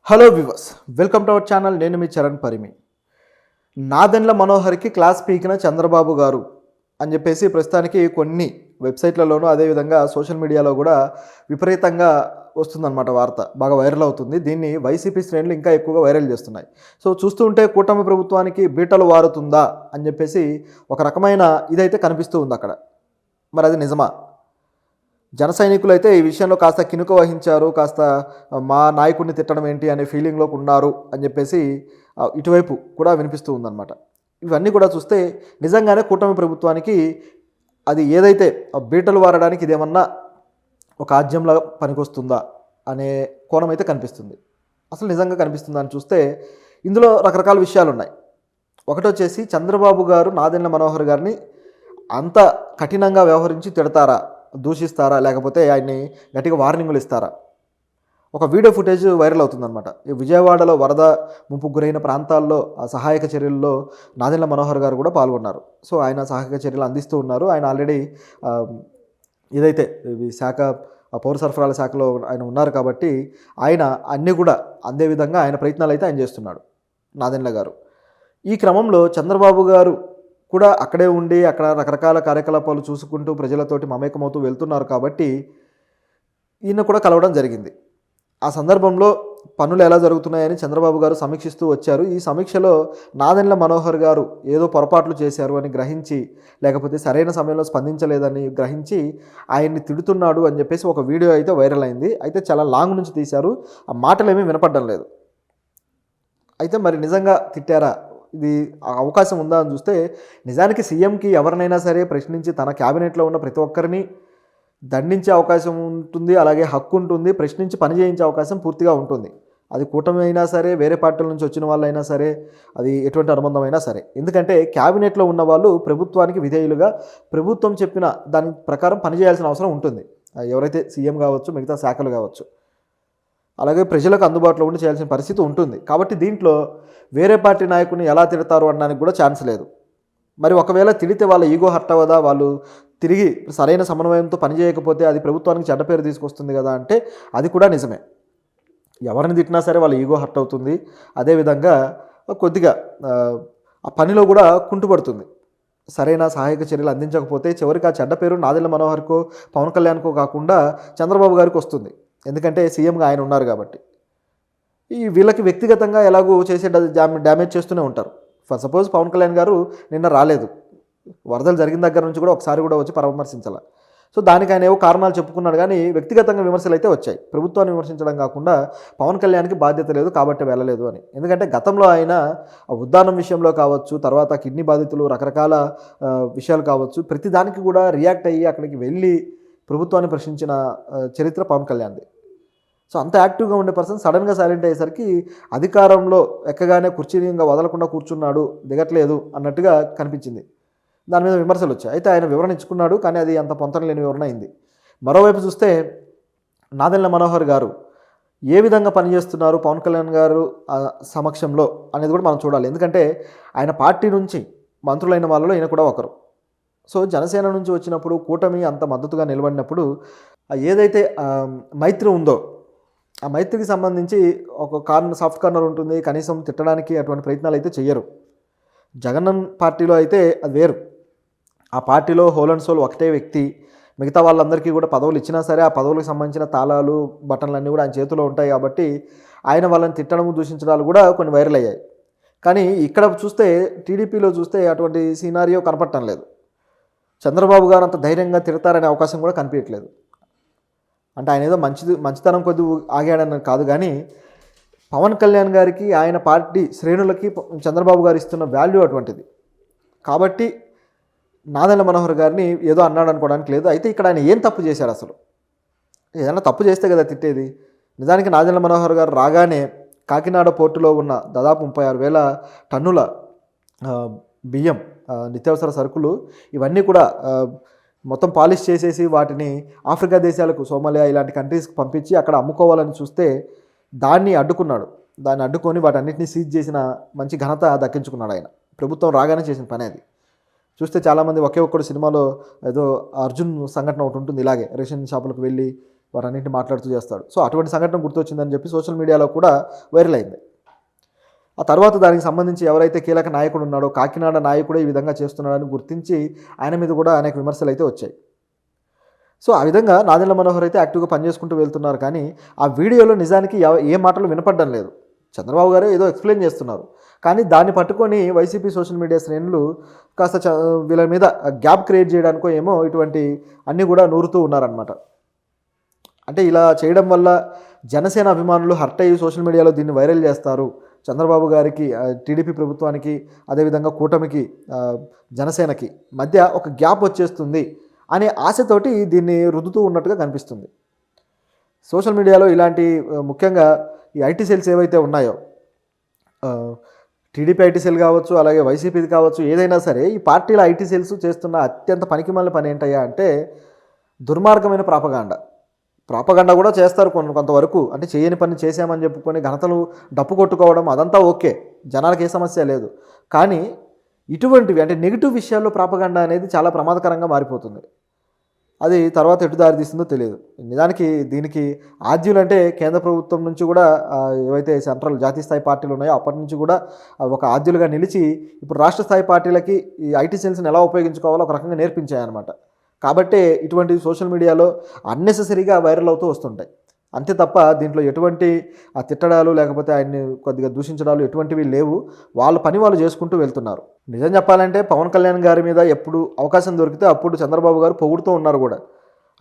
Hello viewers, welcome to our channel. నేను మీ Charan Parimi. Nadendla మనోహర్కి class పీకిన Chandrababu గారు అని చెప్పేసి ప్రస్తుతానికి కొన్ని వెబ్సైట్లలోనూ అదేవిధంగా సోషల్ మీడియాలో కూడా విపరీతంగా వస్తుందన్నమాట. వార్త బాగా వైరల్ అవుతుంది. దీన్ని వైసీపీ శ్రేణులు ఇంకా ఎక్కువగా వైరల్ చేస్తున్నాయి. సో చూస్తూ ఉంటే కూటమి ప్రభుత్వానికి బీటలు వారుతుందా అని చెప్పేసి ఒక రకమైన ఇదైతే కనిపిస్తూ ఉంది అక్కడ. మరి అది నిజమా? జన సైనికులు అయితే ఈ విషయంలో కాస్త కినుక వహించారు, కాస్త మా నాయకుడిని తిట్టడం ఏంటి అనే ఫీలింగ్లోకి ఉన్నారు అని చెప్పేసి ఇటువైపు కూడా వినిపిస్తూ ఉందన్నమాట. ఇవన్నీ కూడా చూస్తే నిజంగానే కూటమి ప్రభుత్వానికి అది ఏదైతే బీటలు వారడానికి ఇదేమన్నా ఒక ఆజ్యంలా పనికొస్తుందా అనే కోణం అయితే కనిపిస్తుంది. అసలు నిజంగా కనిపిస్తుందా అని చూస్తే ఇందులో రకరకాల విషయాలు ఉన్నాయి. ఒకటి వచ్చేసి చంద్రబాబు గారు నాదెండ్ల మనోహర్ గారిని అంత కఠినంగా వ్యవహరించి తిడతారా, దూషిస్తారా, లేకపోతే ఆయన్ని గట్టిగా వార్నింగులు ఇస్తారా? ఒక వీడియో ఫుటేజ్ వైరల్ అవుతుందన్నమాట. ఈ విజయవాడలో వరద ముంపుకు గురైన ప్రాంతాల్లో ఆ సహాయక చర్యల్లో నాదెండ్ల మనోహర్ గారు కూడా పాల్గొన్నారు. సో ఆయన సహాయక చర్యలు అందిస్తూ ఉన్నారు. ఆయన ఆల్రెడీ ఏదైతే ఈ శాఖ పౌర సరఫరాల శాఖలో ఆయన ఉన్నారు కాబట్టి ఆయన అన్నీ కూడా అందే విధంగా ఆయన ప్రయత్నాలు అయితే ఆయన చేస్తున్నాడు నాదెండ్ల గారు. ఈ క్రమంలో చంద్రబాబు గారు కూడా అక్కడే ఉండి అక్కడ రకరకాల కార్యకలాపాలు చూసుకుంటూ ప్రజలతోటి మమేకమవుతూ వెళ్తున్నారు కాబట్టి ఈయన కూడా కలవడం జరిగింది. ఆ సందర్భంలో పనులు ఎలా జరుగుతున్నాయని చంద్రబాబు గారు సమీక్షిస్తూ వచ్చారు. ఈ సమీక్షలో నాదెండ్ల మనోహర్ గారు ఏదో పొరపాట్లు చేశారు అని గ్రహించి, లేకపోతే సరైన సమయంలో స్పందించలేదని గ్రహించి ఆయన్ని తిడుతున్నాడు అని చెప్పేసి ఒక వీడియో అయితే వైరల్ అయింది. అయితే చాలా లాంగ్ నుంచి తీశారు. ఆ మాటలు ఏమీ వినపడడం లేదు. అయితే మరి నిజంగా తిట్టారా, ఇది అవకాశం ఉందా అని చూస్తే నిజానికి సీఎంకి ఎవరినైనా సరే ప్రశ్నించి తన క్యాబినెట్లో ఉన్న ప్రతి ఒక్కరిని దండించే అవకాశం ఉంటుంది, అలాగే హక్కు ఉంటుంది, ప్రశ్నించి పని చేయించే అవకాశం పూర్తిగా ఉంటుంది. అది కూటమి అయినా సరే, వేరే పార్టీల నుంచి వచ్చిన వాళ్ళైనా సరే, అది ఎటువంటి అనుబంధం అయినా సరే. ఎందుకంటే క్యాబినెట్లో ఉన్న వాళ్ళు ప్రభుత్వానికి విధేయులుగా ప్రభుత్వం చెప్పిన దాని ప్రకారం పనిచేయాల్సిన అవసరం ఉంటుంది. ఎవరైతే సీఎం కావచ్చు, మిగతా శాఖలు కావచ్చు, అలాగే ప్రజలకు అందుబాటులో ఉండి చేయాల్సిన పరిస్థితి ఉంటుంది. కాబట్టి దీంట్లో వేరే పార్టీ నాయకుడిని ఎలా తిడతారు అనడానికి కూడా ఛాన్స్ లేదు. మరి ఒకవేళ తిడితే వాళ్ళ ఈగో హర్ట్ అవ్వదా, వాళ్ళు తిరిగి సరైన సమన్వయంతో పనిచేయకపోతే అది ప్రభుత్వానికి చెడ్డ పేరు తీసుకొస్తుంది కదా అంటే అది కూడా నిజమే. ఎవరిని తిట్టినా సరే వాళ్ళ ఈగో హర్ట్ అవుతుంది. అదేవిధంగా కొద్దిగా ఆ పనిలో కూడా కుంటుపడుతుంది. సరైన సహాయక చర్యలు అందించకపోతే చివరికి ఆ చెడ్డ పేరు నాదెండ్ల మనోహర్కో పవన్ కళ్యాణ్కో కాకుండా చంద్రబాబు గారికి వస్తుంది. ఎందుకంటే సీఎంగా ఆయన ఉన్నారు కాబట్టి. ఈ వీళ్ళకి వ్యక్తిగతంగా ఎలాగో చేసే డ్యామేజ్ చేస్తూనే ఉంటారు. ఫర్ సపోజ్ పవన్ కళ్యాణ్ గారు నిన్న రాలేదు, వరదలు జరిగిన దగ్గర నుంచి కూడా ఒకసారి కూడా వచ్చి పరామర్శించాల. సో దానికి ఆయన ఏవో కారణాలు చెప్పుకున్నాడు, కానీ వ్యక్తిగతంగా విమర్శలు అయితే వచ్చాయి. ప్రభుత్వాన్ని విమర్శించడం కాకుండా పవన్ కళ్యాణ్కి బాధ్యత లేదు కాబట్టి వెళ్ళలేదు అని. ఎందుకంటే గతంలో ఆయన ఉద్దానం విషయంలో కావచ్చు, తర్వాత కిడ్నీ బాధితులు రకరకాల విషయాలు కావచ్చు, ప్రతి దానికి కూడా రియాక్ట్ అయ్యి అక్కడికి వెళ్ళి ప్రభుత్వాన్ని ప్రశ్నించిన చరిత్ర పవన్ కళ్యాణ్ది. సో అంత యాక్టివ్గా ఉండే పర్సన్ సడన్గా సైలెంట్ అయ్యేసరికి అధికారంలో ఎక్కగానే కుర్చీని ఇంకా వదలకుండా కూర్చున్నాడు, దిగట్లేదు అన్నట్టుగా కనిపించింది. దాని మీద విమర్శలు వచ్చాయి. అయితే ఆయన వివరణ ఇచ్చుకున్నాడు, కానీ అది అంత పొంతన లేని వివరణ అయింది. మరోవైపు చూస్తే నాదెండ్ల మనోహర్ గారు ఏ విధంగా పనిచేస్తున్నారు పవన్ కళ్యాణ్ గారు సమక్షంలో అనేది కూడా మనం చూడాలి. ఎందుకంటే ఆయన పార్టీ నుంచి మంత్రులైన వాళ్ళలో ఈయన కూడా ఒకరు. సో జనసేన నుంచి వచ్చినప్పుడు కూటమి అంత మద్దతుగా నిలబడినప్పుడు ఏదైతే మైత్రి ఉందో ఆ మైత్రికి సంబంధించి ఒక సాఫ్ట్ కార్నర్ ఉంటుంది. కనీసం తిట్టడానికి అటువంటి ప్రయత్నాలు అయితే చెయ్యరు. జగన్ పార్టీలో అయితే అది వేరు. ఆ పార్టీలో హోల్ అండ్ సోల్ ఒకటే వ్యక్తి. మిగతా వాళ్ళందరికీ కూడా పదవులు ఇచ్చినా సరే ఆ పదవులకు సంబంధించిన తాళాలు బటన్లన్నీ కూడా ఆయన చేతిలో ఉంటాయి కాబట్టి ఆయన వాళ్ళని తిట్టడం, దూషించడాలు కూడా కొన్ని వైరల్ అయ్యాయి. కానీ ఇక్కడ చూస్తే టీడీపీలో చూస్తే అటువంటి సినారియో కనపడటం లేదు. చంద్రబాబు గారు అంత ధైర్యంగా తిడతారనే అవకాశం కూడా కనిపించట్లేదు. అంటే ఆయన ఏదో మంచితనం కొద్ది ఆగాడని కాదు, కానీ పవన్ కళ్యాణ్ గారికి ఆయన పార్టీ శ్రేణులకి చంద్రబాబు గారు ఇస్తున్న వాల్యూ అటువంటిది. కాబట్టి నాదెండ్ల మనోహర్ గారిని ఏదో అన్నాడు అనుకోవడానికి లేదు. అయితే ఇక్కడ ఆయన ఏం తప్పు చేశాడు? అసలు ఏదైనా తప్పు చేస్తే కదా తిట్టేది. నిజానికి నాదెండ్ల మనోహర్ గారు రాగానే కాకినాడ పోర్టులో ఉన్న దాదాపు 36,000 టన్నుల బియ్యం, నిత్యావసర సరుకులు ఇవన్నీ కూడా మొత్తం పాలిష్ చేసేసి వాటిని ఆఫ్రికా దేశాలకు, సోమాలియా ఇలాంటి కంట్రీస్కి పంపించి అక్కడ అమ్ముకోవాలని చూస్తే దాన్ని అడ్డుకున్నాడు. దాన్ని అడ్డుకొని వాటన్నిటిని సీజ్ చేసిన మంచి ఘనత దక్కించుకున్నాడు ఆయన. ప్రభుత్వం రాగానే చేసిన పని అది. చూస్తే చాలామంది ఒకే ఒక్కడు సినిమాలో ఏదో అర్జున్ సంఘటన ఒకటి ఉంటుంది, ఇలాగే రేషన్ షాపులకు వెళ్ళి వారన్నింటిని మాట్లాడుతూ చేస్తాడు. సో అటువంటి సంఘటన గుర్తొచ్చిందని చెప్పి సోషల్ మీడియాలో కూడా వైరల్ అయింది. ఆ తర్వాత దానికి సంబంధించి ఎవరైతే కీలక నాయకుడు ఉన్నాడో కాకినాడ నాయకుడే ఈ విధంగా చేస్తున్నాడని గుర్తించి ఆయన మీద కూడా అనేక విమర్శలు అయితే వచ్చాయి. సో ఆ విధంగా నాదెండ్ల మనోహర్ అయితే యాక్టివ్గా పనిచేసుకుంటూ వెళ్తున్నారు. కానీ ఆ వీడియోలో నిజానికి ఏ మాటలు వినపడడం లేదు. చంద్రబాబు గారు ఏదో ఎక్స్ప్లెయిన్ చేస్తున్నారు, కానీ దాన్ని పట్టుకొని వైసీపీ సోషల్ మీడియా శ్రేణులు కాస్త వీళ్ళ మీద గ్యాప్ క్రియేట్ చేయడానికో ఏమో ఇటువంటి అన్నీ కూడా నూరుతూ ఉన్నారనమాట. అంటే ఇలా చేయడం వల్ల జనసేన అభిమానులు హర్ట్ అయ్యి సోషల్ మీడియాలో దీన్ని వైరల్ చేస్తారు, చంద్రబాబు గారికి, టీడీపీ ప్రభుత్వానికి, అదేవిధంగా కూటమికి, జనసేనకి మధ్య ఒక గ్యాప్ వచ్చేస్తుంది అనే ఆశతోటి దీన్ని రుద్దుతూ ఉన్నట్టుగా కనిపిస్తుంది. సోషల్ మీడియాలో ఇలాంటి ముఖ్యంగా ఈ ఐటీ సెల్స్ ఏవైతే ఉన్నాయో, టీడీపీ ఐటీ సెల్ కావచ్చు, అలాగే వైసీపీది కావచ్చు, ఏదైనా సరే ఈ పార్టీల ఐటీ సెల్స్ చేస్తున్న అత్యంత పనికిమాలిన పని ఏంటయ్యా అంటే దుర్మార్గమైన ప్రాపగండా కూడా చేస్తారు కొంతవరకు. అంటే చేయని పని చేశామని చెప్పుకొని ఘనతలు డప్పు కొట్టుకోవడం అదంతా ఓకే, జనాలకు ఏ సమస్య లేదు. కానీ ఇటువంటివి అంటే నెగిటివ్ విషయాల్లో ప్రాపగండా అనేది చాలా ప్రమాదకరంగా మారిపోతుంది. అది తర్వాత ఎటు దారి తీస్తుందో తెలియదు. నిజానికి దీనికి ఆద్యులు అంటే కేంద్ర ప్రభుత్వం నుంచి కూడా ఏవైతే సెంట్రల్ జాతీయ స్థాయి పార్టీలు ఉన్నాయో అప్పటి నుంచి కూడా ఒక ఆద్యులుగా నిలిచి ఇప్పుడు రాష్ట్ర స్థాయి పార్టీలకి ఈ ఐటీ సెల్స్ని ఎలా ఉపయోగించుకోవాలో ఒక రకంగా నేర్పించాయన్నమాట. కాబట్టే ఇటువంటి సోషల్ మీడియాలో అన్నెసెసరీగా వైరల్ అవుతూ వస్తుంటాయి. అంతే తప్ప దీంట్లో ఎటువంటి తిట్టడాలు లేకపోతే ఆయన్ని కొద్దిగా దూషించడాలు ఎటువంటివి లేవు. వాళ్ళ పని వాళ్ళు చేసుకుంటూ వెళ్తున్నారు. నిజం చెప్పాలంటే పవన్ కళ్యాణ్ గారి మీద ఎప్పుడు అవకాశం దొరికితే అప్పుడు చంద్రబాబు గారు పొగుడుతూ ఉన్నారు కూడా.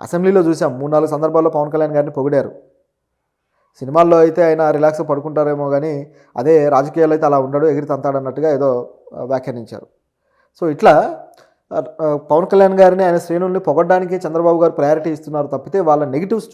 అసెంబ్లీలో చూసాం 3-4 సందర్భాల్లో పవన్ కళ్యాణ్ గారిని పొగిడారు. సినిమాల్లో అయితే ఆయన రిలాక్స్గా పడుకుంటారేమో కానీ అదే రాజకీయాల్లో అయితే అలా ఉండడు, ఎగిరి తంతాడన్నట్టుగా ఏదో వ్యాఖ్యానించారు. సో ఇట్లా పవన్ కళ్యాణ్ గారిని ఆయన శ్రేణుల్ని పొగడ్డానికి చంద్రబాబు గారు ప్రయారిటీ ఇస్తున్నారు తప్పితే వాళ్ళ నెగిటివ్స్